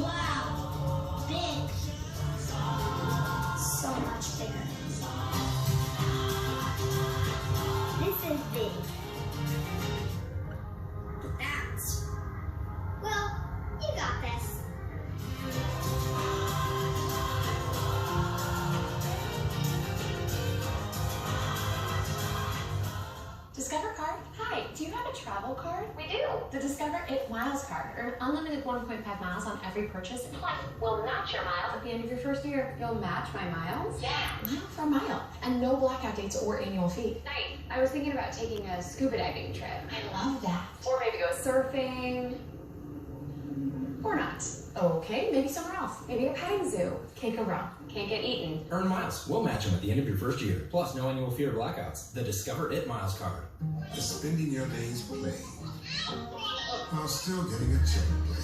Wow. Big. So much bigger. This is big. That's... Well, you got this. Discover card? Hi, do you have a travel card? We do. The Discover It Miles card. Earn unlimited 1.5 miles on every purchase. Plus, we'll match your miles. At the end of your first year, you'll match my miles? Yeah. Mile for mile. And no blackout dates or annual fee. Nice. I was thinking about taking a scuba diving trip. I love that. Or maybe go surfing. Or not. Okay, maybe somewhere else. Maybe a petting zoo. Can't go wrong. Can't get eaten. Earn miles. We'll match them at the end of your first year. Plus, no annual fee or blackouts. The Discover It Miles card. Spending your days playing while still getting a chicken plate.